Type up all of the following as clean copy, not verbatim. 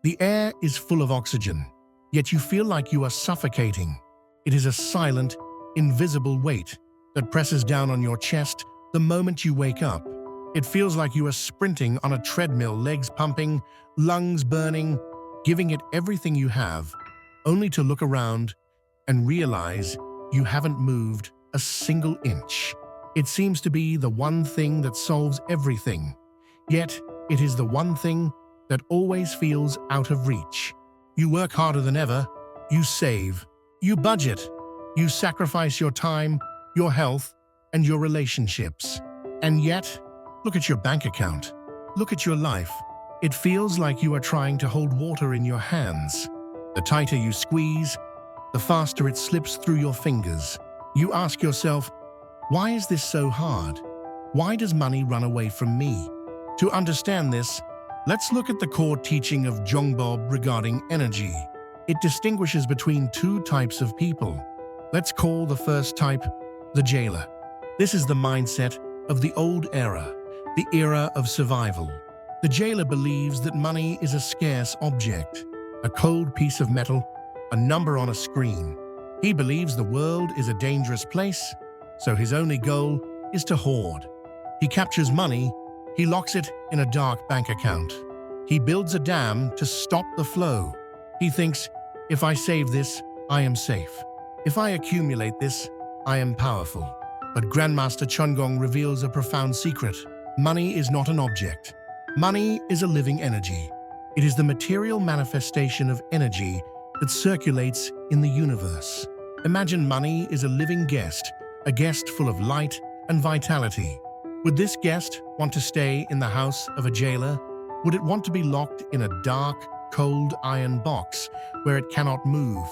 The air is full of oxygen, yet you feel like you are suffocating. It is a silent, invisible weight that presses down on your chest the moment you wake up. It feels like you are sprinting on a treadmill, legs pumping, lungs burning, giving it everything you have, only to look around and realize you haven't moved a single inch. It seems to be the one thing that solves everything, yet it is the one thing that always feels out of reach. You work harder than ever, you save, you budget, you sacrifice your time, your health, and your relationships. And yet, look at your bank account. Look at your life. It feels like you are trying to hold water in your hands. The tighter you squeeze, the faster it slips through your fingers. You ask yourself, why is this so hard? Why does money run away from me? To understand this, let's look at the core teaching of Jongbab regarding energy. It distinguishes between two types of people. Let's call the first type the jailer. This is the mindset of the old era, the era of survival. The jailer believes that money is a scarce object, a cold piece of metal, a number on a screen. He believes the world is a dangerous place, so his only goal is to hoard. He captures money, he locks it in a dark bank account. He builds a dam to stop the flow. He thinks, if I save this, I am safe. If I accumulate this, I am powerful. But Grandmaster Cheon Gong reveals a profound secret. Money is not an object. Money is a living energy. It is the material manifestation of energy that circulates in the universe. Imagine money is a living guest, a guest full of light and vitality. Would this guest want to stay in the house of a jailer? Would it want to be locked in a dark, cold iron box where it cannot move,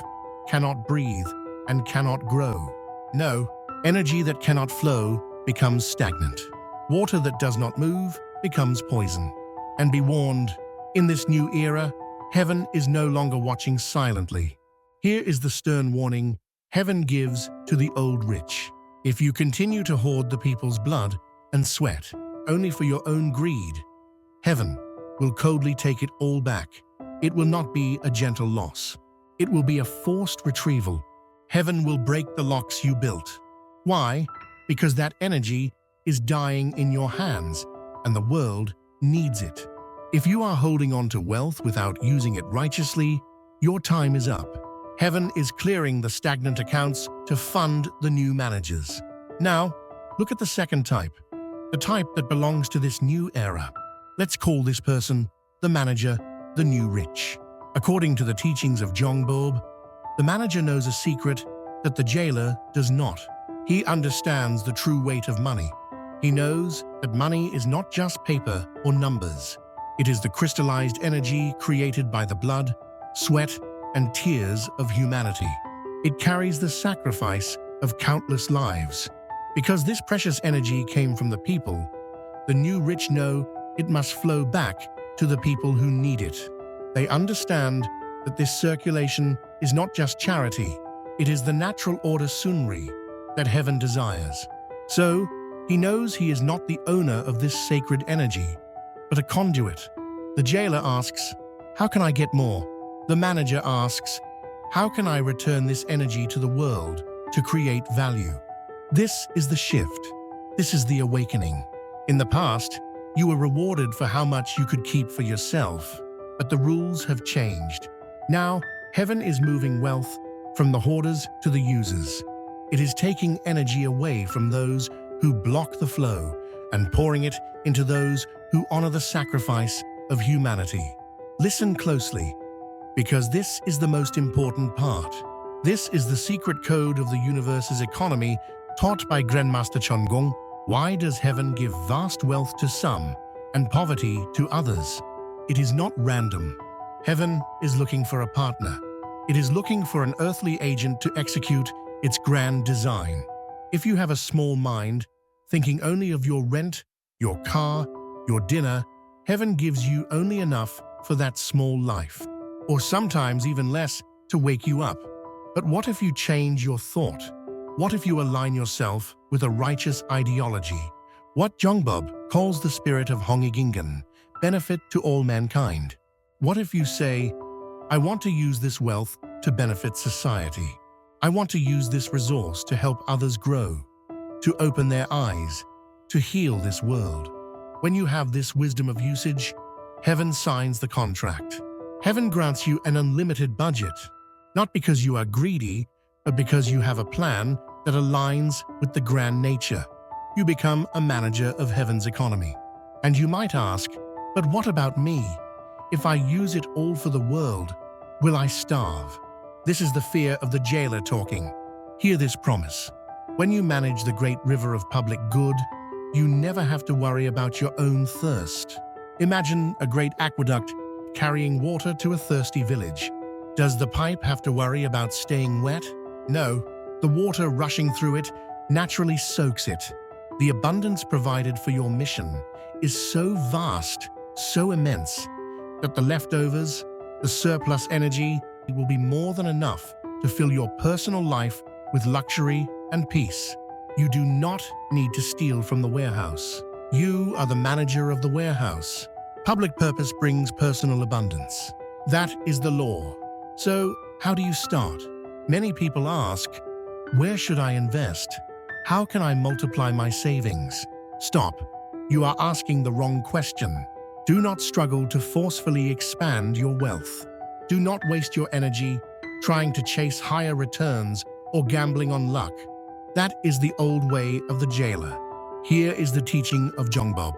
cannot breathe, and cannot grow? No, energy that cannot flow becomes stagnant. Water that does not move becomes poison. And be warned, in this new era, heaven is no longer watching silently. Here is the stern warning heaven gives to the old rich. If you continue to hoard the people's blood and sweat only for your own greed, heaven will coldly take it all back. It will not be a gentle loss. It will be a forced retrieval. Heaven will break the locks you built. Why? Because that energy is dying in your hands, and the world needs it. If you are holding on to wealth without using it righteously, your time is up. Heaven is clearing the stagnant accounts to fund the new managers. Now, look at the second type, the type that belongs to this new era. Let's call this person the manager, the new rich. According to the teachings of Jongbab, the manager knows a secret that the jailer does not. He understands the true weight of money. He knows that money is not just paper or numbers. It is the crystallized energy created by the blood, sweat, and tears of humanity. It carries the sacrifice of countless lives. Because this precious energy came from the people, the new rich know it must flow back to the people who need it. They understand that this circulation is not just charity, it is the natural order sunri that heaven desires. So, he knows he is not the owner of this sacred energy, but a conduit. The jailer asks, how can I get more? The manager asks, how can I return this energy to the world to create value? This is the shift. This is the awakening. In the past, you were rewarded for how much you could keep for yourself, but the rules have changed. Now, heaven is moving wealth from the hoarders to the users. It is taking energy away from those who block the flow and pouring it into those who honor the sacrifice of humanity. Listen closely, because this is the most important part. This is the secret code of the universe's economy taught by Grandmaster Cheon Gong. Why does heaven give vast wealth to some and poverty to others? It is not random. Heaven is looking for a partner. It is looking for an earthly agent to execute its grand design. If you have a small mind, thinking only of your rent, your car, your dinner, heaven gives you only enough for that small life, or sometimes even less to wake you up. But what if you change your thought? What if you align yourself with a righteous ideology? What Jongbab calls the spirit of Hongik Ingan, benefit to all mankind. What if you say, I want to use this wealth to benefit society. I want to use this resource to help others grow, to open their eyes, to heal this world. When you have this wisdom of usage, heaven signs the contract. Heaven grants you an unlimited budget, not because you are greedy, but because you have a plan that aligns with the grand nature. You become a manager of heaven's economy. And you might ask, but what about me? If I use it all for the world, will I starve? This is the fear of the jailer talking. Hear this promise. When you manage the great river of public good, you never have to worry about your own thirst. Imagine a great aqueduct carrying water to a thirsty village. Does the pipe have to worry about staying wet? No, the water rushing through it naturally soaks it. The abundance provided for your mission is so vast, so immense, that the leftovers, the surplus energy, will be more than enough to fill your personal life with luxury and peace. You do not need to steal from the warehouse. You are the manager of the warehouse. Public purpose brings personal abundance. That is the law. So, how do you start? Many people ask, where should I invest? How can I multiply my savings? Stop. You are asking the wrong question. Do not struggle to forcefully expand your wealth. Do not waste your energy trying to chase higher returns or gambling on luck. That is the old way of the jailer. Here is the teaching of Cheon Gong.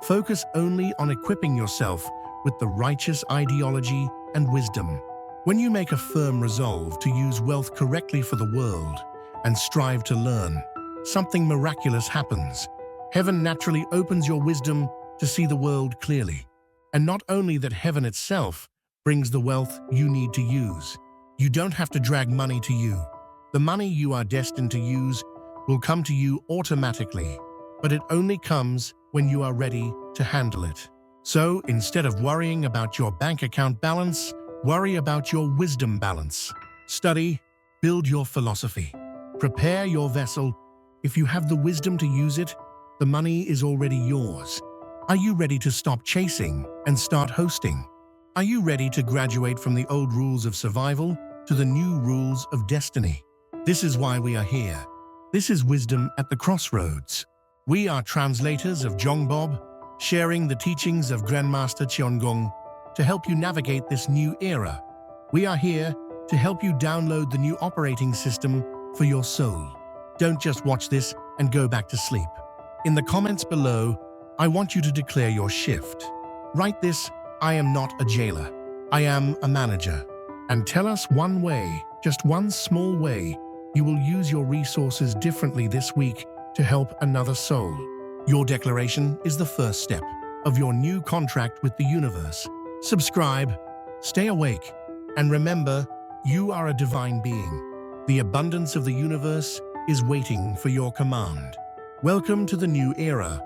Focus only on equipping yourself with the righteous ideology and wisdom. When you make a firm resolve to use wealth correctly for the world and strive to learn, something miraculous happens. Heaven naturally opens your wisdom to see the world clearly. And not only that, heaven itself brings the wealth you need to use. You don't have to drag money to you. The money you are destined to use will come to you automatically, but it only comes when you are ready to handle it. So instead of worrying about your bank account balance, worry about your wisdom balance. Study, build your philosophy, prepare your vessel. If you have the wisdom to use it, the money is already yours. Are you ready to stop chasing and start hosting? Are you ready to graduate from the old rules of survival to the new rules of destiny? This is why we are here. This is wisdom at the crossroads. We are translators of Cheon Gong, sharing the teachings of Grandmaster Cheon Gong to help you navigate this new era. We are here to help you download the new operating system for your soul. Don't just watch this and go back to sleep. In the comments below, I want you to declare your shift. Write this, I am not a jailer. I am a manager. And tell us one way, just one small way, you will use your resources differently this week to help another soul. Your declaration is the first step of your new contract with the universe. Subscribe, stay awake, and remember, you are a divine being. The abundance of the universe is waiting for your command. Welcome to the new era.